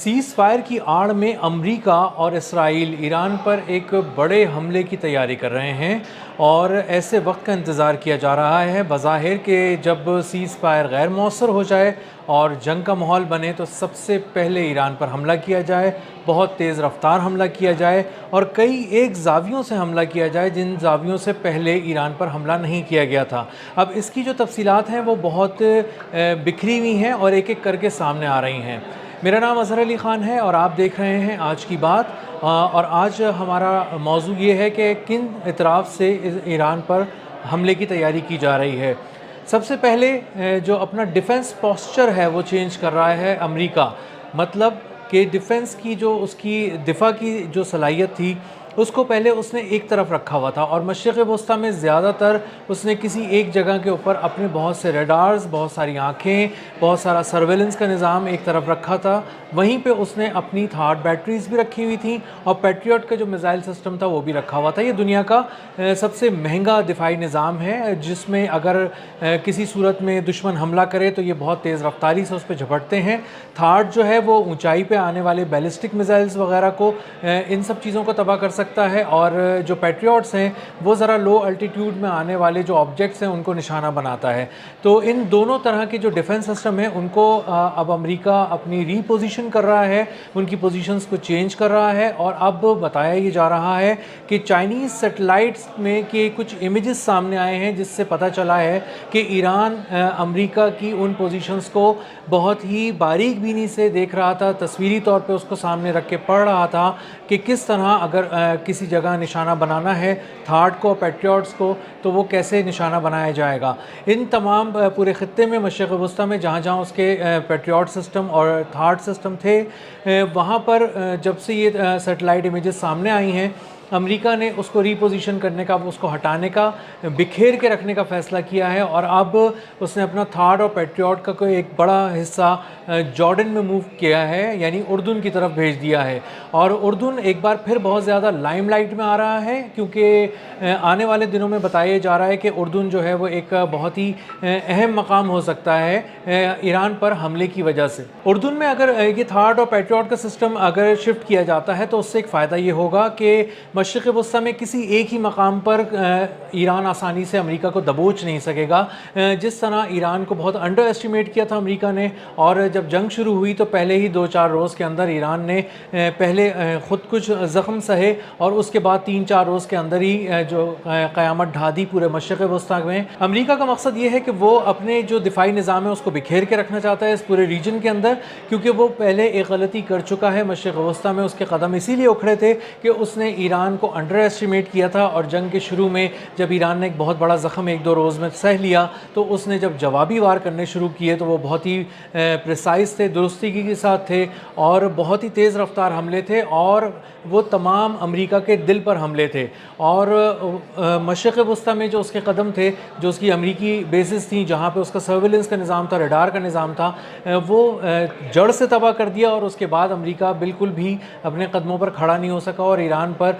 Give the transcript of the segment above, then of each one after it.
Cease fire کی آڑ میں امریکہ اور اسرائیل ایران پر ایک بڑے حملے کی تیاری کر رہے ہیں اور ایسے وقت کا انتظار کیا جا رہا ہے بظاہر کہ جب سیز فائر غیر مؤثر ہو جائے اور جنگ کا ماحول بنے تو سب سے پہلے ایران پر حملہ کیا جائے، بہت تیز رفتار حملہ کیا جائے اور کئی ایک زاویوں سے حملہ کیا جائے جن زاویوں سے پہلے ایران پر حملہ نہیں کیا گیا تھا۔ اب اس کی جو تفصیلات ہیں وہ بہت بکھری ہوئی ہیں اور ایک ایک کر کے سامنے آ رہی ہیں۔ میرا نام اظہر علی خان ہے اور آپ دیکھ رہے ہیں آج کی بات، اور آج ہمارا موضوع یہ ہے کہ کن اطراف سے ایران پر حملے کی تیاری کی جا رہی ہے۔ سب سے پہلے جو اپنا ڈیفنس پوسچر ہے وہ چینج کر رہا ہے امریکہ، مطلب کہ ڈیفنس کی جو اس کی دفاع کی جو صلاحیت تھی اس کو پہلے اس نے ایک طرف رکھا ہوا تھا اور مشرق وسطیٰ میں زیادہ تر اس نے کسی ایک جگہ کے اوپر اپنے بہت سے ریڈارز، بہت ساری آنکھیں، بہت سارا سرویلنس کا نظام ایک طرف رکھا تھا۔ وہیں پہ اس نے اپنی تھاڈ بیٹریز بھی رکھی ہوئی تھیں اور پیٹریوٹ کا جو میزائل سسٹم تھا وہ بھی رکھا ہوا تھا۔ یہ دنیا کا سب سے مہنگا دفاعی نظام ہے جس میں اگر کسی صورت میں دشمن حملہ کرے تو یہ بہت تیز رفتاری سے اس پہ جھپٹتے ہیں۔ تھاڈ جو ہے وہ اونچائی پہ آنے والے بیلسٹک میزائلز وغیرہ کو ان سب چیزوں کو تباہ کر سکتا ہے، اور جو پیٹریوٹس ہیں وہ ذرا لو الٹیٹیوڈ میں آنے والے جو آبجیکٹس ہیں ان کو نشانہ بناتا ہے۔ تو ان دونوں طرح کے جو ڈیفنس سسٹم ہیں ان کو اب امریکہ اپنی ری پوزیشن کر رہا ہے، ان کی پوزیشنز کو چینج کر رہا ہے، اور اب بتایا یہ جا رہا ہے کہ چائنیز سیٹلائٹس میں کے کچھ امیجز سامنے آئے ہیں جس سے پتہ چلا ہے کہ ایران امریکہ کی ان پوزیشنز کو بہت ہی باریک بینی سے دیکھ رہا تھا، تصویری طور پہ اس کو سامنے رکھ کے پڑھ رہا تھا کہ کس طرح اگر کسی جگہ نشانہ بنانا ہے تھاڈ کو، پیٹریوٹس کو، تو وہ کیسے نشانہ بنایا جائے گا۔ ان تمام پورے خطے میں مشرق وسطیٰ میں جہاں جہاں اس کے پیٹریوٹ سسٹم اور تھاڈ سسٹم تھے وہاں پر جب سے یہ سیٹلائٹ امیجز سامنے آئی ہیں امریکہ نے اس کو ری پوزیشن کرنے کا، اس کو ہٹانے کا، بکھیر کے رکھنے کا فیصلہ کیا ہے، اور اب اس نے اپنا تھاڈ اور پیٹریوٹ کا کوئی ایک بڑا حصہ جارڈن میں موو کیا ہے، یعنی اردن کی طرف بھیج دیا ہے۔ اور اردن ایک بار پھر بہت زیادہ لائم لائٹ میں آ رہا ہے کیونکہ آنے والے دنوں میں بتایا جا رہا ہے کہ اردن جو ہے وہ ایک بہت ہی اہم مقام ہو سکتا ہے ایران پر حملے کی وجہ سے۔ اردن میں اگر یہ تھاڈ اور پیٹریوٹ کا سسٹم اگر شفٹ کیا جاتا ہے تو اس سے ایک فائدہ یہ ہوگا کہ مشرق وسطیٰ میں کسی ایک ہی مقام پر ایران آسانی سے امریکہ کو دبوچ نہیں سکے گا۔ جس طرح ایران کو بہت انڈر ایسٹیمیٹ کیا تھا امریکہ نے، اور جب جنگ شروع ہوئی تو پہلے ہی 2-4 روز کے اندر ایران نے پہلے خود کچھ زخم سہے اور اس کے بعد 3-4 روز کے اندر ہی جو قیامت ڈھا دی پورے مشرق وسطیٰ میں۔ امریکہ کا مقصد یہ ہے کہ وہ اپنے جو دفاعی نظام ہے اس کو بکھیر کے رکھنا چاہتا ہے اس پورے ریجن کے اندر، کیونکہ وہ پہلے ایک غلطی کر چکا ہے مشرق وسطیٰ میں۔ اس کے قدم اسی لیے اکھڑے تھے کہ اس نے ایران کو انڈر ایسٹیمیٹ کیا تھا، اور جنگ کے شروع میں جب ایران نے ایک بہت بڑا زخم 1-2 روز میں سہ لیا تو اس نے جب جوابی وار کرنے شروع کیے تو وہ بہت ہی پریسائز تھے، درستگی کے ساتھ تھے، اور بہت ہی تیز رفتار حملے تھے، اور وہ تمام امریکہ کے دل پر حملے تھے۔ اور مشرق وسطیٰ میں جو اس کے قدم تھے، جو اس کی امریکی بیسز تھیں جہاں پہ اس کا سرویلنس کا نظام تھا، ریڈار کا نظام تھا، وہ جڑ سے تباہ کر دیا، اور اس کے بعد امریکہ بالکل بھی اپنے قدموں پر کھڑا نہیں ہو سکا اور ایران پر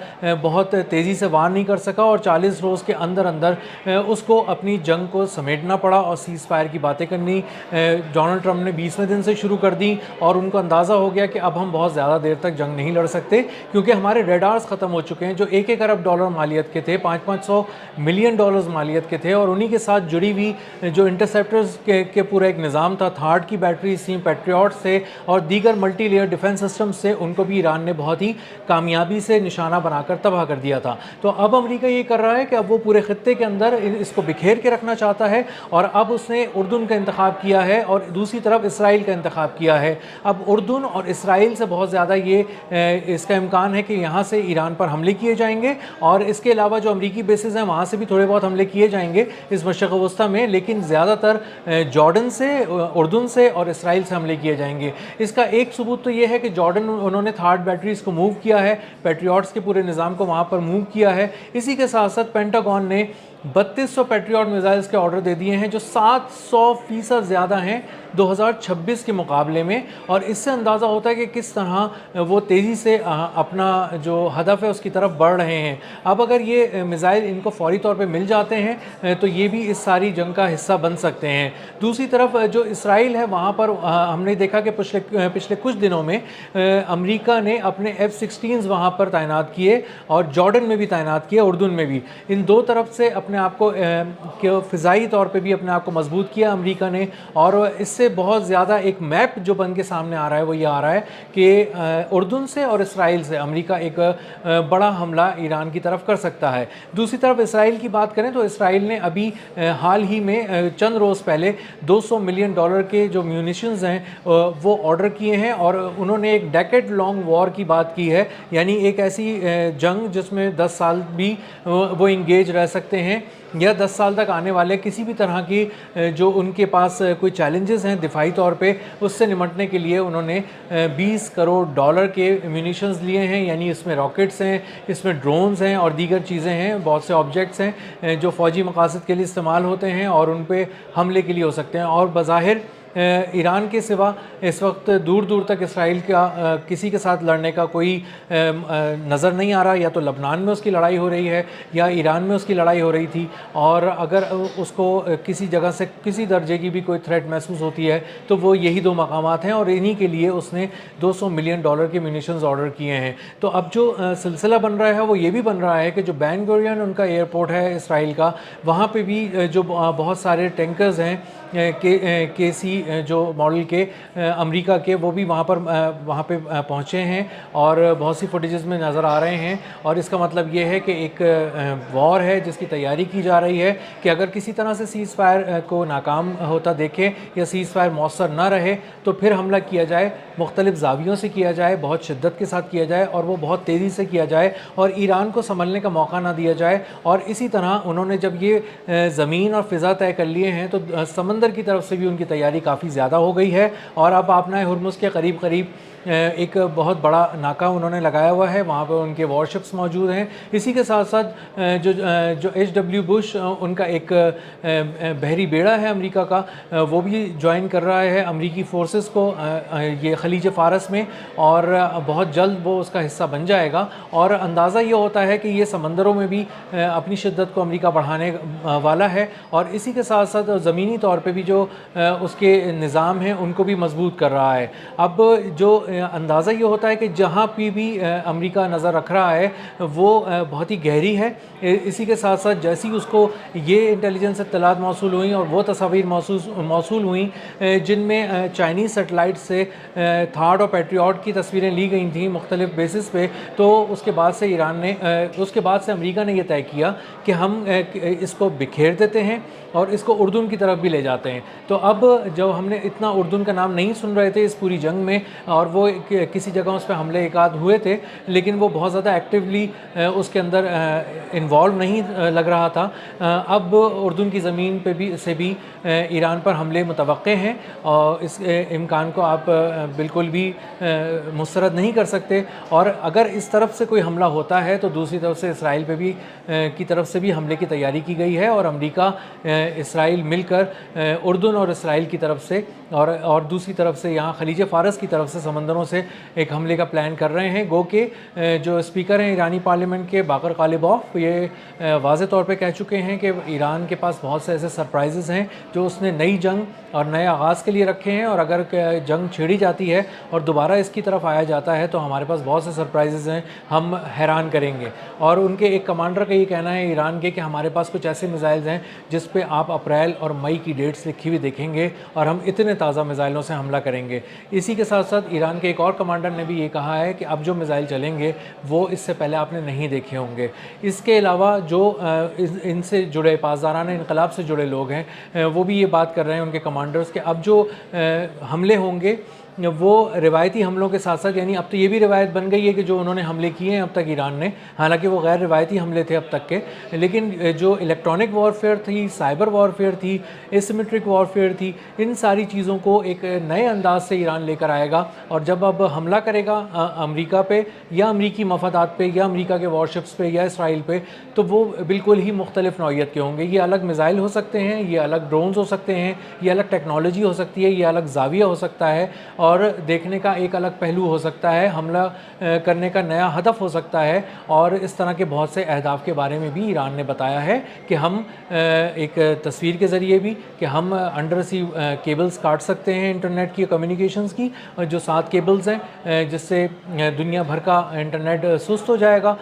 بہت تیزی سے وار نہیں کر سکا، اور 40 روز کے اندر اندر اس کو اپنی جنگ کو سمیٹنا پڑا اور سیز فائر کی باتیں کرنی ڈونلڈ ٹرمپ نے 20ویں دن سے شروع کر دی، اور ان کو اندازہ ہو گیا کہ اب ہم بہت زیادہ دیر تک جنگ نہیں لڑ سکتے کیونکہ ہمارے ریڈارز ختم ہو چکے ہیں جو 1 ارب ڈالر مالیت کے تھے، 500 ملین ڈالرز مالیت کے تھے، اور انہی کے ساتھ جڑی ہوئی جو انٹرسیپٹرز کے پورا ایک نظام تھا، تھاڈ کی بیٹریز تھیں، پیٹریوٹس تھے اور دیگر ملٹی لیئر ڈیفنس سسٹمز سے، ان کو بھی ایران نے بہت ہی کامیابی سے نشانہ بنا کر تباہ کر دیا تھا۔ تو اب امریکہ یہ کر رہا ہے کہ اب وہ پورے خطے کے اندر اس کو بکھیر کے رکھنا چاہتا ہے، اور اب اس نے اردن کا انتخاب کیا ہے اور دوسری طرف اسرائیل کا انتخاب کیا ہے۔ اب اردن اور اسرائیل سے بہت زیادہ یہ اس کا امکان ہے کہ یہاں سے ایران پر حملے کیے جائیں گے، اور اس کے علاوہ جو امریکی بیسز ہیں وہاں سے بھی تھوڑے بہت حملے کیے جائیں گے اس مشرق وسطیٰ میں، لیکن زیادہ تر جارڈن سے، اردن سے اور اسرائیل سے حملے کیے جائیں گے۔ اس کا ایک ثبوت تو یہ ہے کہ جارڈن انہوں نے تھاڈ بیٹریز کو موو کیا ہے، پیٹریوٹس کے پورے نظام کو وہاں پر موو کیا ہے۔ اسی کے ساتھ ساتھ پینٹاگون نے 3200 پیٹریوٹ میزائلز کے آرڈر دے دیے ہیں جو 700% زیادہ ہیں 2026 کے مقابلے میں، اور اس سے اندازہ ہوتا ہے کہ کس طرح وہ تیزی سے اپنا جو ہدف ہے اس کی طرف بڑھ رہے ہیں۔ اب اگر یہ میزائل ان کو فوری طور پہ مل جاتے ہیں تو یہ بھی اس ساری جنگ کا حصہ بن سکتے ہیں۔ دوسری طرف جو اسرائیل ہے وہاں پر ہم نے دیکھا کہ پچھلے کچھ دنوں میں امریکہ نے اپنے F-16 وہاں پر تعینات کیے، اور جارڈن میں بھی تعینات کیے، اردن میں بھی۔ ان دو طرف سے اپنے آپ کو فضائی طور پہ بھی اپنے آپ کو مضبوط کیا امریکہ نے، اور اس سے بہت زیادہ ایک میپ جو بن کے سامنے آ رہا ہے وہ یہ آ رہا ہے کہ اردن سے اور اسرائیل سے امریکہ ایک بڑا حملہ ایران کی طرف کر سکتا ہے۔ دوسری طرف اسرائیل کی بات کریں تو اسرائیل نے ابھی حال ہی میں چند روز پہلے $200 ملین کے جو میونیشنز ہیں وہ آرڈر کیے ہیں، اور انہوں نے ایک ڈیکیڈ لانگ وار کی بات کی ہے، یعنی ایک ایسی جنگ جس میں 10 سال بھی وہ انگیج رہ سکتے ہیں، یا 10 سال تک آنے والے کسی بھی طرح کی جو ان کے پاس کوئی چیلنجز ہیں دفاعی طور پہ، اس سے نمٹنے کے لیے انہوں نے $20 کروڑ کے میونیشنز لیے ہیں، یعنی اس میں راکٹس ہیں، اس میں ڈرونز ہیں اور دیگر چیزیں ہیں، بہت سے آبجیکٹس ہیں جو فوجی مقاصد کے لیے استعمال ہوتے ہیں اور ان پہ حملے کے لیے ہو سکتے ہیں۔ اور بظاہر ایران کے سوا اس وقت دور دور تک اسرائیل کا کسی کے ساتھ لڑنے کا کوئی نظر نہیں آ رہا، یا تو لبنان میں اس کی لڑائی ہو رہی ہے یا ایران میں اس کی لڑائی ہو رہی تھی، اور اگر اس کو کسی جگہ سے کسی درجے کی بھی کوئی تھریٹ محسوس ہوتی ہے تو وہ یہی دو مقامات ہیں، اور انہی کے لیے اس نے $200 ملین کے میونیشنز آرڈر کیے ہیں۔ تو اب جو سلسلہ بن رہا ہے وہ یہ بھی بن رہا ہے کہ جو بین گورین ان کا ایئرپورٹ ہے اسرائیل کا، وہاں پہ بھی جو بہت سارے ٹینکرز ہیں کے سی جو ماڈل کے امریکہ کے، وہ بھی وہاں پہ پہنچے ہیں اور بہت سی فوٹیجز میں نظر آ رہے ہیں، اور اس کا مطلب یہ ہے کہ ایک وار ہے جس کی تیاری کی جا رہی ہے کہ اگر کسی طرح سے سیز فائر کو ناکام ہوتا دیکھیں یا سیز فائر مؤثر نہ رہے تو پھر حملہ کیا جائے، مختلف زاویوں سے کیا جائے، بہت شدت کے ساتھ کیا جائے، اور وہ بہت تیزی سے کیا جائے، اور ایران کو سنبھلنے کا موقع نہ دیا جائے۔ اور اسی طرح انہوں نے جب یہ زمین اور فضا طے کر لیے ہیں تو سمندر کی طرف سے بھی ان کی تیاری کافی زیادہ ہو گئی ہے، اور اب آبنائے ہرمز کے قریب ایک بہت بڑا ناکہ انہوں نے لگایا ہوا ہے، وہاں پہ ان کے وارشپس موجود ہیں۔ اسی کے ساتھ ساتھ جو H.W. بش ان کا ایک بحری بیڑا ہے امریکہ کا، وہ بھی جوائن کر رہا ہے امریکی فورسز کو یہ خلیج فارس میں، اور بہت جلد وہ اس کا حصہ بن جائے گا، اور اندازہ یہ ہوتا ہے کہ یہ سمندروں میں بھی اپنی شدت کو امریکہ بڑھانے والا ہے، اور اسی کے ساتھ ساتھ زمینی طور پہ بھی جو اس کے نظام ہیں ان کو بھی مضبوط کر رہا ہے۔ اب جو اندازہ یہ ہوتا ہے کہ جہاں پہ بھی امریکہ نظر رکھ رہا ہے وہ بہت ہی گہری ہے۔ اسی کے ساتھ ساتھ جیسی اس کو یہ انٹیلیجنس اطلاعات موصول ہوئیں اور وہ تصاویر موصول ہوئیں جن میں چائنیز سیٹلائٹ سے تھاڈ اور پیٹریوٹ کی تصویریں لی گئی تھیں مختلف بیسس پہ، تو اس کے بعد سے امریکہ نے یہ طے کیا کہ ہم اس کو بکھیر دیتے ہیں اور اس کو اردن کی طرف بھی لے جاتے ہیں۔ تو اب جب ہم نے اتنا اردن کا نام نہیں سن رہے تھے اس پوری جنگ میں، اور وہ کسی جگہ اس پہ حملے ایک آدھ ہوئے تھے، لیکن وہ بہت زیادہ ایکٹیولی اس کے اندر انوالو نہیں لگ رہا تھا، اب اردن کی زمین پہ بھی ایران پر حملے متوقع ہیں، اور اس امکان کو آپ بالکل بھی مسترد نہیں کر سکتے۔ اور اگر اس طرف سے کوئی حملہ ہوتا ہے تو دوسری طرف سے اسرائیل پہ بھی کی طرف سے بھی حملے کی تیاری کی گئی ہے، اور امریکہ اسرائیل مل کر اردن اور اسرائیل کی طرف سے اور دوسری طرف سے یہاں خلیج فارس کی طرف سے سمندروں سے ایک حملے کا پلان کر رہے ہیں۔ گو کہ جو اسپیکر ہیں ایرانی پارلیمنٹ کے باقر غالباف، یہ واضح طور پہ کہہ چکے ہیں کہ ایران کے پاس بہت سے ایسے سرپرائزز ہیں جو اس نے نئی جنگ اور نئے آغاز کے لیے رکھے ہیں، اور اگر جنگ چھیڑی جاتی ہے اور دوبارہ اس کی طرف آیا جاتا ہے تو ہمارے پاس بہت سے سرپرائزز ہیں، ہم حیران کریں گے۔ اور ان کے ایک کمانڈر کا یہ کہنا ہے ایران کے کہ ہمارے پاس کچھ ایسے میزائلز ہیں جس پہ آپ اپریل اور مئی کی ڈیٹس لکھی ہوئی دیکھیں گے، اور ہم اتنے تازہ میزائلوں سے حملہ کریں گے۔ اسی کے ساتھ ساتھ ایران کے ایک اور کمانڈر نے بھی یہ کہا ہے کہ اب جو میزائل چلیں گے وہ اس سے پہلے آپ نے نہیں دیکھے ہوں گے۔ اس کے علاوہ جو ان سے جڑے پاسداران انقلاب سے جڑے لوگ ہیں وہ بھی یہ بات کر رہے ہیں ان کے کمانڈرز کہ اب جو حملے ہوں گے وہ روایتی حملوں کے ساتھ ساتھ، یعنی اب تو یہ بھی روایت بن گئی ہے کہ جو انہوں نے حملے کیے ہیں اب تک ایران نے، حالانکہ وہ غیر روایتی حملے تھے اب تک کے، لیکن جو الیکٹرانک وارفیئر تھی، سائبر وارفیئر تھی، ایسیمیٹرک وارفیئر تھی، ان ساری چیزوں کو ایک نئے انداز سے ایران لے کر آئے گا، اور جب اب حملہ کرے گا امریکہ پہ یا امریکی مفادات پہ یا امریکہ کے وارشپس پہ یا اسرائیل پہ، تو وہ بالکل ہی مختلف نوعیت کے ہوں گے۔ یہ الگ میزائل ہو سکتے ہیں، یہ الگ ڈرونز ہو سکتے ہیں، یہ الگ ٹیکنالوجی ہو سکتی ہے، یہ الگ زاویہ ہو سکتا ہے، اور دیکھنے کا ایک الگ پہلو ہو سکتا ہے، حملہ کرنے کا نیا ہدف ہو سکتا ہے، اور اس طرح کے بہت سے اہداف کے بارے میں بھی ایران نے بتایا ہے کہ ہم ایک تصویر کے ذریعے بھی کہ ہم انڈر سی کیبلز کاٹ سکتے ہیں انٹرنیٹ کی کمیونیکیشنز کی، جو 7 کیبلز ہیں جس سے دنیا بھر کا انٹرنیٹ سست ہو جائے گا،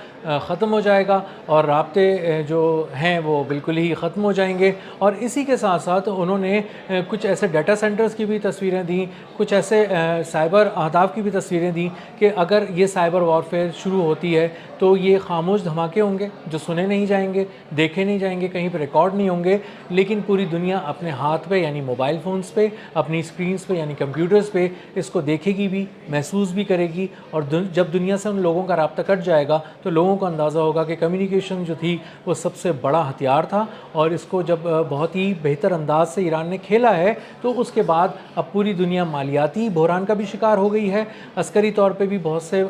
ختم ہو جائے گا، اور رابطے جو ہیں وہ بالکل ہی ختم ہو جائیں گے۔ اور اسی کے ساتھ ساتھ انہوں نے کچھ ایسے ڈیٹا سینٹرز کی بھی تصویریں دیں، کچھ ایسے سائبر اہداف کی بھی تصویریں دیں کہ اگر یہ سائبر وارفیئر شروع ہوتی ہے تو یہ خاموش دھماکے ہوں گے جو سنے نہیں جائیں گے، دیکھے نہیں جائیں گے، کہیں پہ ریکارڈ نہیں ہوں گے، لیکن پوری دنیا اپنے ہاتھ پہ یعنی موبائل فونز پہ، اپنی اسکرینز پہ یعنی کمپیوٹرز پہ اس کو دیکھے گی بھی، محسوس بھی کرے گی، اور جب دنیا سے ان لوگوں کا رابطہ کٹ جائے گا تو لوگوں کو اندازہ ہوگا کہ کمیونیکیشن جو تھی وہ سب سے بڑا ہتھیار تھا، اور اس کو جب بہت ہی بہتر انداز سے ایران نے کھیلا ہے تو اس کے بعد اب پوری دنیا مالیاتی بحران کا بھی شکار ہو گئی ہے، عسکری طور پہ بھی بہت سے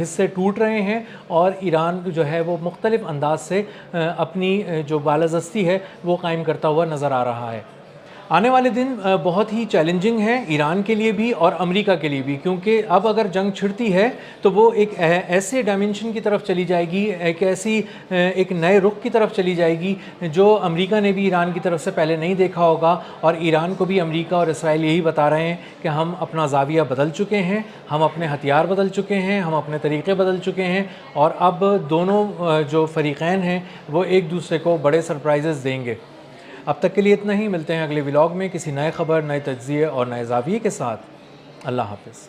حصے ٹوٹ رہے ہیں، اور ایران جو ہے وہ مختلف انداز سے اپنی جو بالادستی ہے وہ قائم کرتا ہوا نظر آ رہا ہے۔ آنے والے دن بہت ہی چیلنجنگ ہیں ایران کے لیے بھی اور امریکہ کے لیے بھی، کیونکہ اب اگر جنگ چھڑتی ہے تو وہ ایک ایسے ڈائمنشن کی طرف چلی جائے گی، ایک نئے رخ کی طرف چلی جائے گی جو امریکہ نے بھی ایران کی طرف سے پہلے نہیں دیکھا ہوگا، اور ایران کو بھی امریکہ اور اسرائیل یہی بتا رہے ہیں کہ ہم اپنا زاویہ بدل چکے ہیں، ہم اپنے ہتھیار بدل چکے ہیں، ہم اپنے طریقے بدل چکے ہیں، اور اب دونوں جو فریقین ہیں وہ ایک دوسرے کو بڑے سرپرائزز دیں گے۔ اب تک کے لیے اتنا ہی، ملتے ہیں اگلے ولاگ میں کسی نئے خبر، نئے تجزیے اور نئے زاویے کے ساتھ۔ اللہ حافظ۔